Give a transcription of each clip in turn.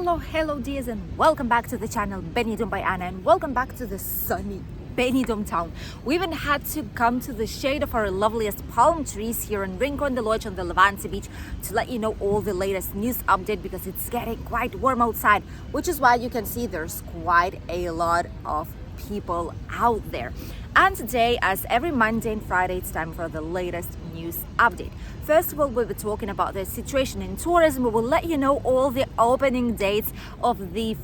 Hello dears, and welcome back to the channel Benidorm by Anna, and welcome back to the sunny Benidorm town. We even had to come to the shade of our loveliest palm trees here in Rincon de Lodge on the Levante Beach to let you know all the latest news update, because it's getting quite warm outside, which is why you can see there's quite a lot of people out there. And today, as every Monday and Friday, it's time for the latest news update. First of all, we'll be talking about the situation in tourism. We will let you know all the opening dates of the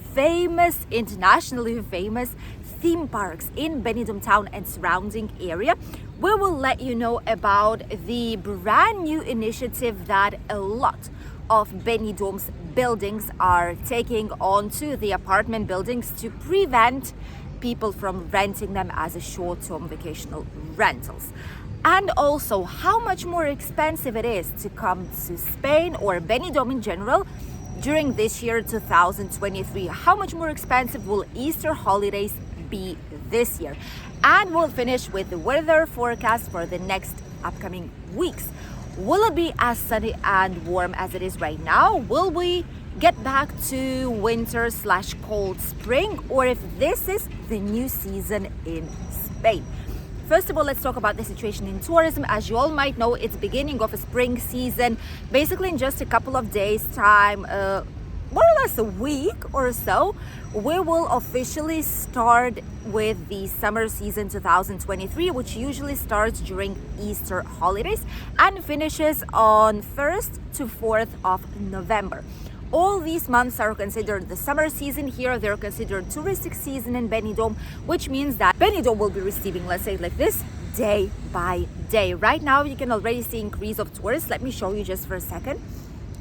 internationally famous theme parks in Benidorm town and surrounding area. We will let you know about the brand new initiative that a lot of Benidorm's buildings are taking onto the apartment buildings to prevent people from renting them as a short-term vacational rentals. And also how much more expensive it is to come to Spain or Benidorm in general during this year 2023. How much more expensive will Easter holidays be this year? And we'll finish with the weather forecast for the next upcoming weeks. Will it be as sunny and warm as it is right now? Will we get back to winter/cold spring, or if this is the new season in Spain? First of all, let's talk about the situation in tourism. As you all might know, it's beginning of a spring season. Basically, in just a couple of days' time, more or less a week or so, we will officially start with the summer season 2023, which usually starts during Easter holidays and finishes on 1st to 4th of November. All these months are considered the summer season here. They're considered touristic season in Benidorm, which means that Benidorm will be receiving, let's say like this, day by day. Right now, you can already see increase of tourists. Let me show you just for a second.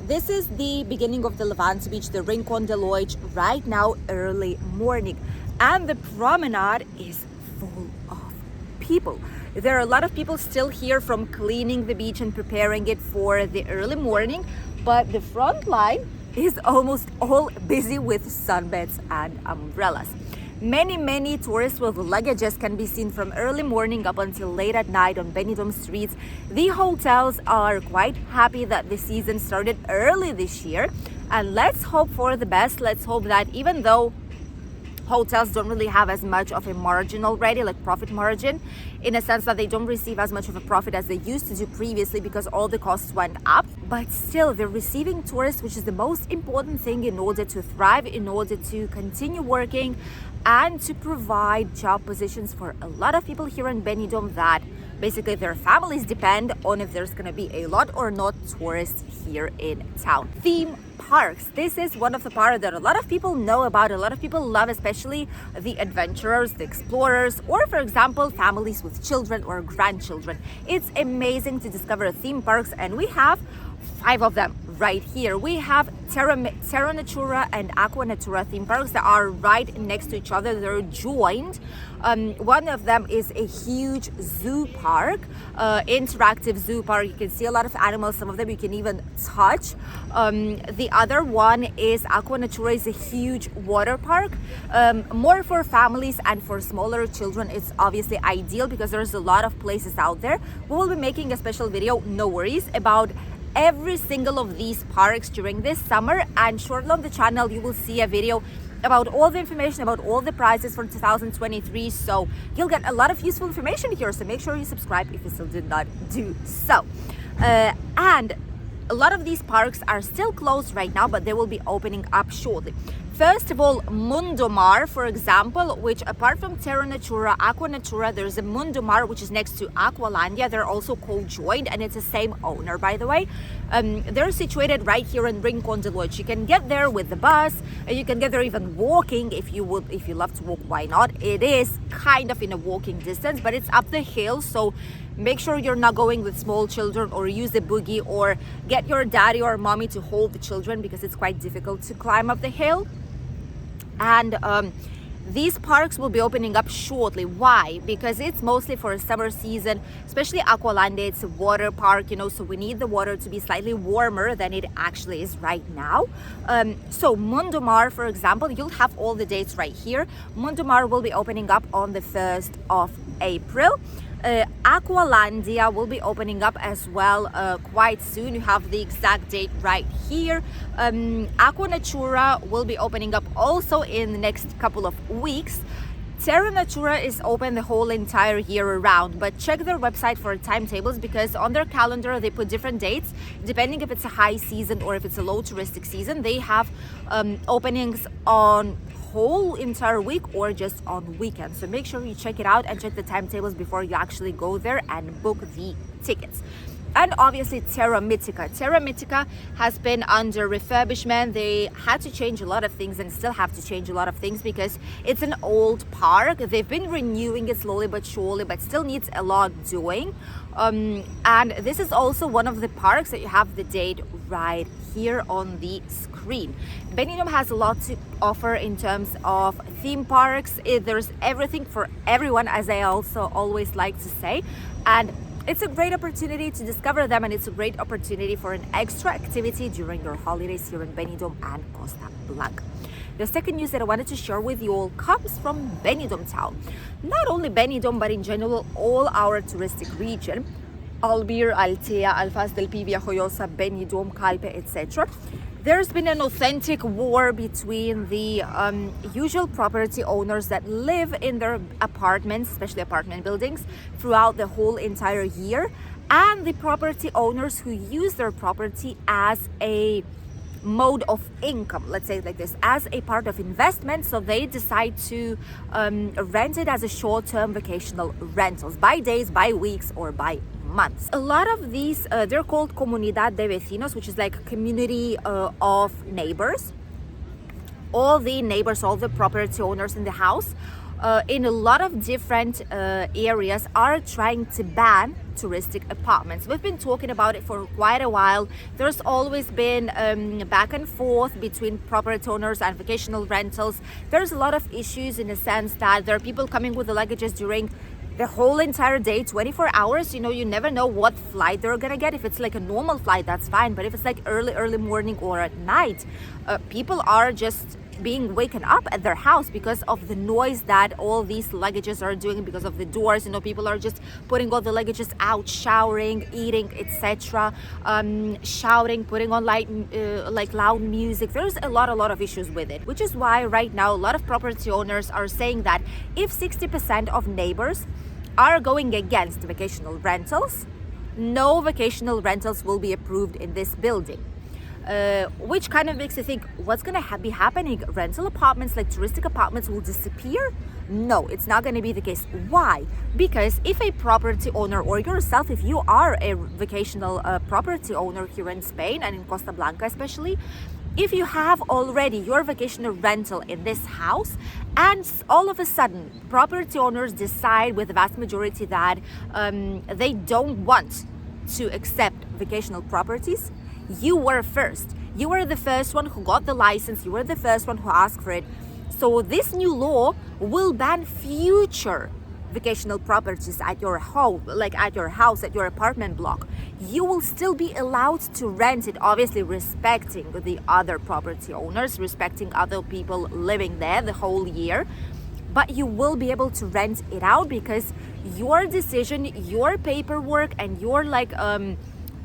This is the beginning of the Levante Beach, the Rincon de Lodge, right now, early morning. And the promenade is full of people. There are a lot of people still here from cleaning the beach and preparing it for the early morning, but the front line is almost all busy with sunbeds and umbrellas. Many tourists with luggages can be seen from early morning up until late at night on Benidorm streets. The hotels are quite happy that the season started early this year, and let's hope for the best. Let's hope that even though hotels don't really have as much of a margin already, like profit margin, in a sense that they don't receive as much of a profit as they used to do previously because all the costs went up, but still they're receiving tourists, which is the most important thing in order to thrive, in order to continue working and to provide job positions for a lot of people here in Benidorm that basically their families depend on if there's going to be a lot or not tourists here in town. Theme parks. This is one of the parks that a lot of people know about, a lot of people love, especially the adventurers, the explorers, or for example, families with children or grandchildren. It's amazing to discover theme parks, and we have 5 of them right here. We have Terra Natura and Aqua Natura theme parks that are right next to each other. They're joined. One of them is a huge zoo park, interactive zoo park. You can see a lot of animals, some of them you can even touch. The other one is Aqua Natura, is a huge water park, more for families and for smaller children. It's obviously ideal because there's a lot of places out there. We will be making a special video, no worries, about every single of these parks during this summer, and shortly on the channel you will see a video about all the information, about all the prices for 2023. So you'll get a lot of useful information here, so make sure you subscribe if you still did not do so. And a lot of these parks are still closed right now, but they will be opening up shortly. First of all, More, for example, which apart from Terra Natura, Aqua Natura, there's a More which is next to Aqualandia. They're also co-joined, and it's the same owner, by the way. They're situated right here in Rincon de Lodge. You can get there with the bus, and you can get there even walking if you love to walk. Why not? It is kind of in a walking distance, but it's up the hill, so make sure you're not going with small children, or use a buggy, or get your daddy or mommy to hold the children because it's quite difficult to climb up the hill. And these parks will be opening up shortly. Why? Because it's mostly for a summer season, especially Aqualandia. It's a water park, so we need the water to be slightly warmer than it actually is right now. So More, for example, you'll have all the dates right here. More will be opening up on the 1st of April. Aqualandia will be opening up as well quite soon. You have the exact date right here. Aqua Natura will be opening up also in the next couple of weeks. Terra Natura is open the whole entire year around, but check their website for timetables because on their calendar they put different dates depending if it's a high season or if it's a low touristic season. They have openings on whole entire week or just on weekends, so make sure you check it out and check the timetables before you actually go there and book the tickets. And obviously Terra Mythica has been under refurbishment. They had to change a lot of things and still have to change a lot of things because it's an old park. They've been renewing it slowly but surely, but still needs a lot doing. And this is also one of the parks that you have the date right here on the screen. Benidorm has a lot to offer in terms of theme parks. There's everything for everyone, as I also always like to say, and it's a great opportunity to discover them, and it's a great opportunity for an extra activity during your holidays here in Benidorm and Costa Blanca. The second news that I wanted to share with you all comes from Benidorm town. Not only Benidorm, but in general, all our touristic region, Albir, Altea, Alfaz del Pivia, Joyosa, Benidorm, Calpe, etc. There's been an authentic war between the usual property owners that live in their apartments, especially apartment buildings, throughout the whole entire year, and the property owners who use their property as a mode of income, let's say it like this, as a part of investment. So they decide to rent it as a short-term vacational rentals by days, by weeks, or by months. A lot of these, they're called Comunidad de Vecinos, which is like a community of neighbors. All the neighbors, all the property owners in the house, in a lot of different areas are trying to ban touristic apartments. We've been talking about it for quite a while. There's always been back and forth between property owners and vacational rentals. There's a lot of issues in the sense that there are people coming with the luggages during the whole entire day, 24 hours. You know, you never know what flight they're gonna get. If it's like a normal flight, that's fine, but if it's like early morning or at night, people are just being waken up at their house because of the noise that all these luggages are doing, because of the doors. You know, people are just putting all the luggages out, showering, eating, etc., shouting, putting on like loud music. There's a lot of issues with it, which is why right now a lot of property owners are saying that if 60% of neighbors are going against vacational rentals, no vacational rentals will be approved in this building. Which kind of makes you think, what's going to be happening? Rental apartments, like touristic apartments, will disappear? No, it's not going to be the case. Why? Because if a property owner, or yourself, if you are a vacational property owner here in Spain and in Costa Blanca especially, if you have already your vacational rental in this house and all of a sudden property owners decide with the vast majority that they don't want to accept vacational properties, you were first. You were the first one who got the license. You were the first one who asked for it. So this new law will ban future vacational properties at your home, like at your house, at your apartment block. You will still be allowed to rent it, obviously respecting the other property owners, respecting other people living there the whole year. But you will be able to rent it out because your decision, your paperwork, and your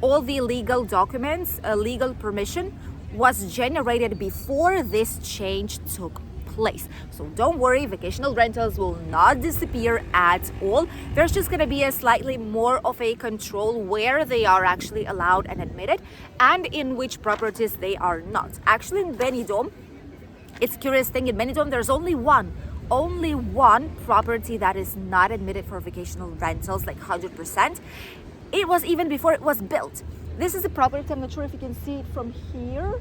all the legal documents, legal permission was generated before this change took place. So don't worry, vacational rentals will not disappear at all. There's just going to be a slightly more of a control where they are actually allowed and admitted and in which properties they are not. Actually, in Benidorm, it's a curious thing, in Benidorm there's only one property that is not admitted for vacational rentals, like 100%. It was even before it was built. This is a property, I'm not sure if you can see it from here.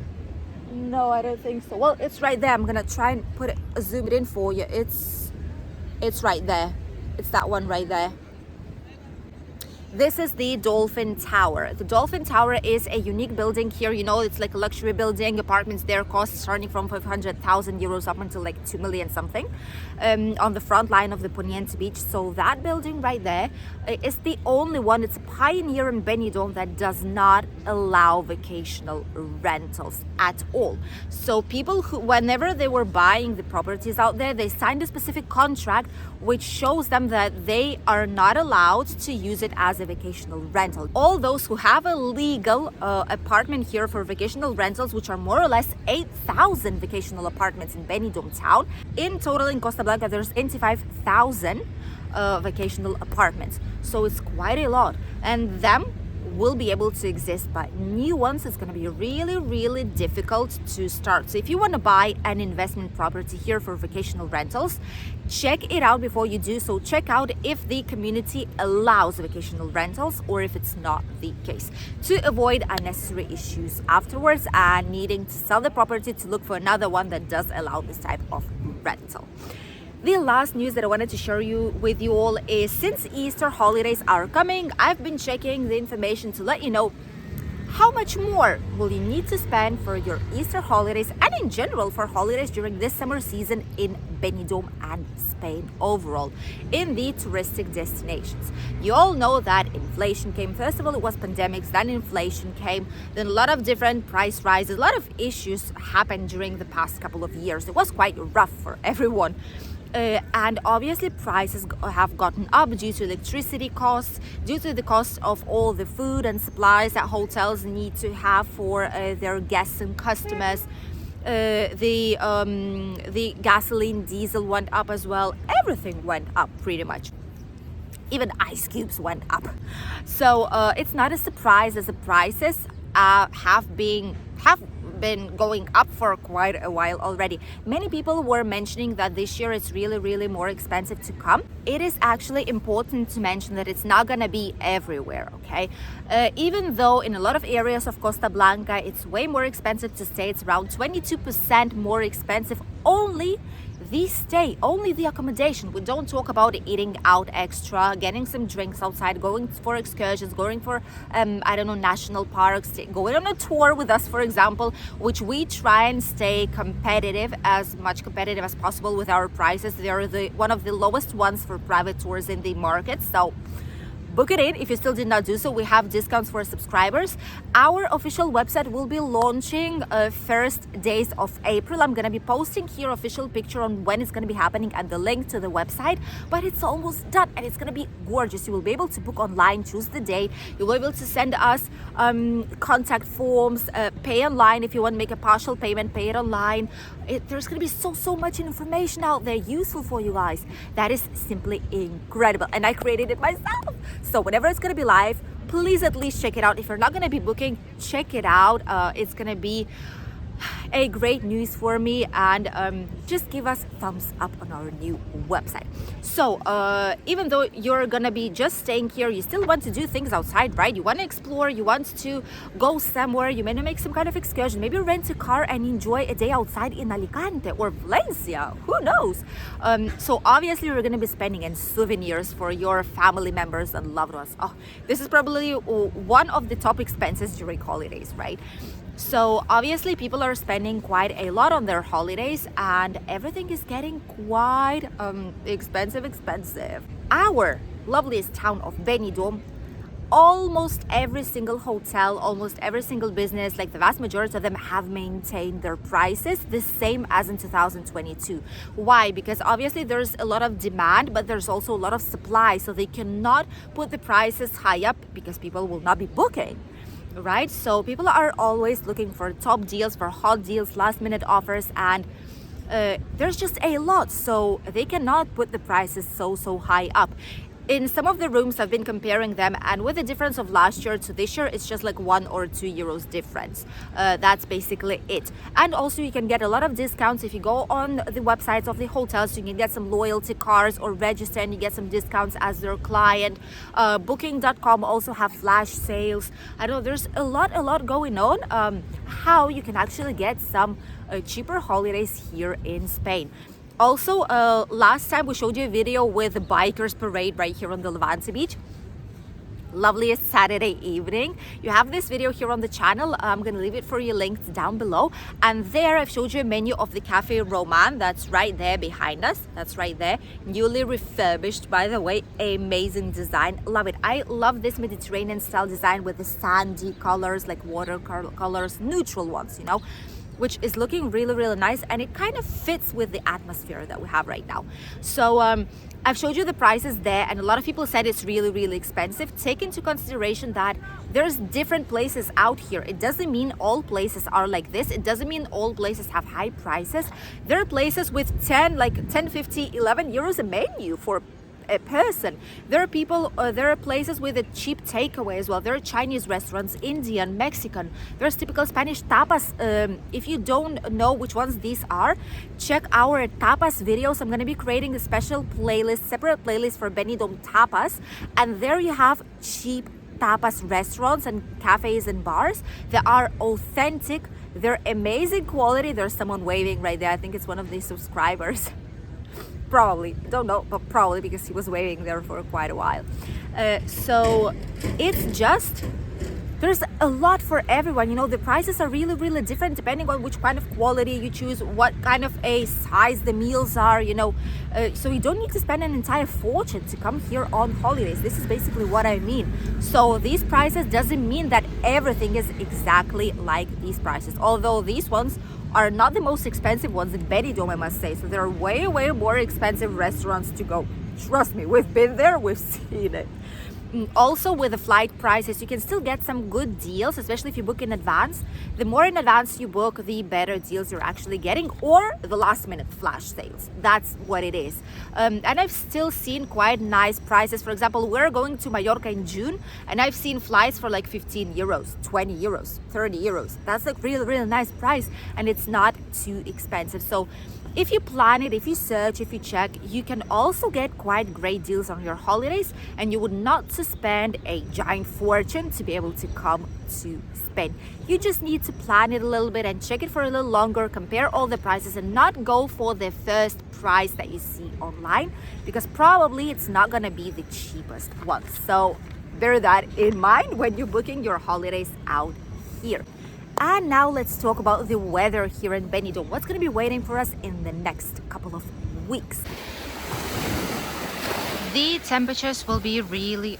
No, I don't think so. Well, it's right there. I'm gonna try and zoom it in for you. It's right there. It's that one right there. This is the Dolphin Tower. The Dolphin Tower is a unique building here. You know, it's like a luxury building. Apartments there cost starting from 500,000 euros up until like 2 million something, on the front line of the Poniente Beach. So that building right there is the only one. It's a pioneer in Benidorm that does not allow vacational rentals at all. So people who, whenever they were buying the properties out there, they signed a specific contract which shows them that they are not allowed to use it as a vacational rental. All those who have a legal apartment here for vacational rentals, which are more or less 8,000 vacational apartments in Benidorm town. In total in Costa Blanca, there's 25,000 vacational apartments. So it's quite a lot. And them will be able to exist, but new ones, it's going to be really difficult to start. So if you want to buy an investment property here for vacational rentals, check it out before you do so. Check out if the community allows vacational rentals or if it's not the case, to avoid unnecessary issues afterwards and needing to sell the property to look for another one that does allow this type of rental. The last news that I wanted to share with you all is, since Easter holidays are coming, I've been checking the information to let you know how much more will you need to spend for your Easter holidays and in general for holidays during this summer season in Benidorm and Spain overall, in the touristic destinations. You all know that inflation came. First of all, it was pandemics, then inflation came, then a lot of different price rises, a lot of issues happened during the past couple of years. It was quite rough for everyone. And obviously prices have gotten up due to electricity costs, due to the cost of all the food and supplies that hotels need to have for their guests and customers. The gasoline, diesel went up as well. Everything went up pretty much. Even ice cubes went up. So it's not a surprise as the prices have been going up for quite a while already. Many people were mentioning that this year it's really more expensive to come. It is actually important to mention that it's not gonna be everywhere, okay? Even though in a lot of areas of Costa Blanca it's way more expensive to stay, it's around 22% more expensive only the stay, only the accommodation. We don't talk about eating out extra, getting some drinks outside, going for excursions, going for I don't know, national parks, going on a tour with us, for example, which we try and stay competitive, as much competitive as possible with our prices. They are one of the lowest ones for private tours in the market. So book it in if you still did not do so. We have discounts for subscribers. Our official website will be launching first days of April. I'm gonna be posting here official picture on when it's gonna be happening and the link to the website, but it's almost done and it's gonna be gorgeous. You will be able to book online, choose the date. You'll be able to send us contact forms, pay online. If you want to make a partial payment, pay it online. There's gonna be so much information out there useful for you guys. That is simply incredible, and I created it myself. So whenever it's gonna be live, please at least check it out. If you're not gonna be booking, check it out. It's gonna be a great news for me, and just give us thumbs up on our new website. So even though you're gonna be just staying here, you still want to do things outside, right? You want to explore, you want to go somewhere, you may make some kind of excursion, maybe rent a car and enjoy a day outside in Alicante or Valencia, who knows. So obviously you're gonna be spending in souvenirs for your family members and loved ones. Oh, this is probably one of the top expenses during holidays, right? So obviously people are spending quite a lot on their holidays and everything is getting quite expensive. Our loveliest town of Benidorm, almost every single hotel, almost every single business, like the vast majority of them, have maintained their prices the same as in 2022. Why? Because obviously there's a lot of demand, but there's also a lot of supply, so they cannot put the prices high up because people will not be booking. Right? So people are always looking for top deals, for hot deals, last minute offers, and there's just a lot, so they cannot put the prices so high up. In some of the rooms, I've been comparing them, and with the difference of last year to this year, it's just like 1 or 2 euros difference. That's basically it. And also you can get a lot of discounts if you go on the websites of the hotels. You can get some loyalty cards or register and you get some discounts as their client. Booking.com also have flash sales. I know there's a lot going on, how you can actually get some cheaper holidays here in Spain. Also, last time we showed you a video with the bikers parade right here on the Levante Beach. loveliest Saturday evening. You have this video here on the channel. I'm gonna leave it for you linked down below, and there I've showed you a menu of the Cafe Roman. That's right there behind us. That's right there, newly refurbished, by the way. Amazing design, love it. I love this Mediterranean style design with the sandy colors, like watercolors, neutral ones, you know, which is looking really nice, and it kind of fits with the atmosphere that we have right now. So I've showed you the prices there, and a lot of people said it's really expensive. Take into consideration that there's different places out here. It doesn't mean all places are like this. It doesn't mean all places have high prices. There are places with 10, 50, 11 euros a menu for a person. There are places with a cheap takeaway as well. There are Chinese restaurants, Indian, Mexican. There's typical Spanish tapas. If you don't know which ones these are, check our tapas videos. I'm going to be creating a special playlist, separate playlist for Benidorm tapas, and there you have cheap tapas restaurants and cafes and bars. They are authentic, they're amazing quality. There's someone waving right there. I think it's one of these subscribers. Probably, don't know, but probably, because he was waiting there for quite a while. So it's just, there's a lot for everyone. You know, the prices are really different depending on which kind of quality you choose, what kind of a size the meals are, you know. So you don't need to spend an entire fortune to come here on holidays. This is basically what I mean. So these prices doesn't mean that everything is exactly like these prices, although these ones are not the most expensive ones in Benidorm, I must say. So there are way more expensive restaurants to go. Trust me, we've been there, we've seen it. Also, with the flight prices, you can still get some good deals, especially if you book in advance. The more in advance you book, the better deals you're actually getting, or the last minute flash sales. That's what it is. And I've still seen quite nice prices. For example, we're going to Mallorca in June, and I've seen flights for like 15 euros, 20 euros, 30 euros. That's like really nice price, and it's not too expensive. So if you plan it, if you search, if you check, you can also get quite great deals on your holidays, and you would not to spend a giant fortune to be able to come to Spain. You just need to plan it a little bit and check it for a little longer, compare all the prices, and not go for the first price that you see online, because probably it's not gonna be the cheapest one. So bear that in mind when you're booking your holidays out here. And now let's talk about the weather here in Benidorm. What's going to be waiting for us in the next couple of weeks? The temperatures will be really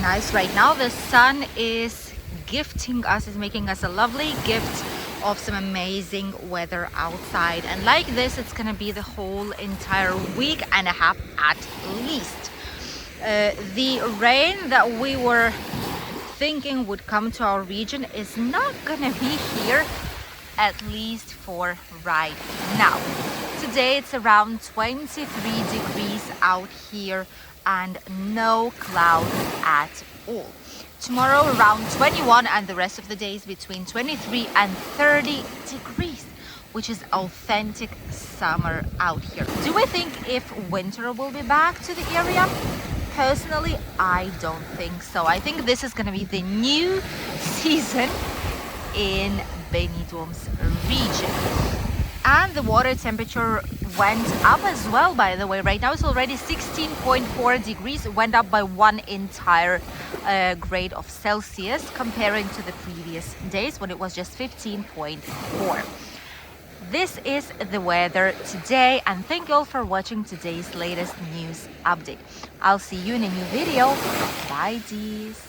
nice right now. The sun is gifting us, is making us a lovely gift of some amazing weather outside. And like this, it's going to be the whole entire week and a half at least. The rain that we were thinking would come to our region is not gonna be here, at least for right now. Today it's around 23 degrees out here and no clouds at all. Tomorrow around 21, and the rest of the days between 23 and 30 degrees, which is authentic summer out here. Do we think if winter will be back to the area? Personally, I don't think so. I think this is going to be the new season in Benidorm's region. And the water temperature went up as well, by the way. Right now it's already 16.4 degrees. It went up by 1 entire grade of Celsius comparing to the previous days when it was just 15.4. This is the weather today, and thank you all for watching today's latest news update. I'll see you in a new video. Bye, dears.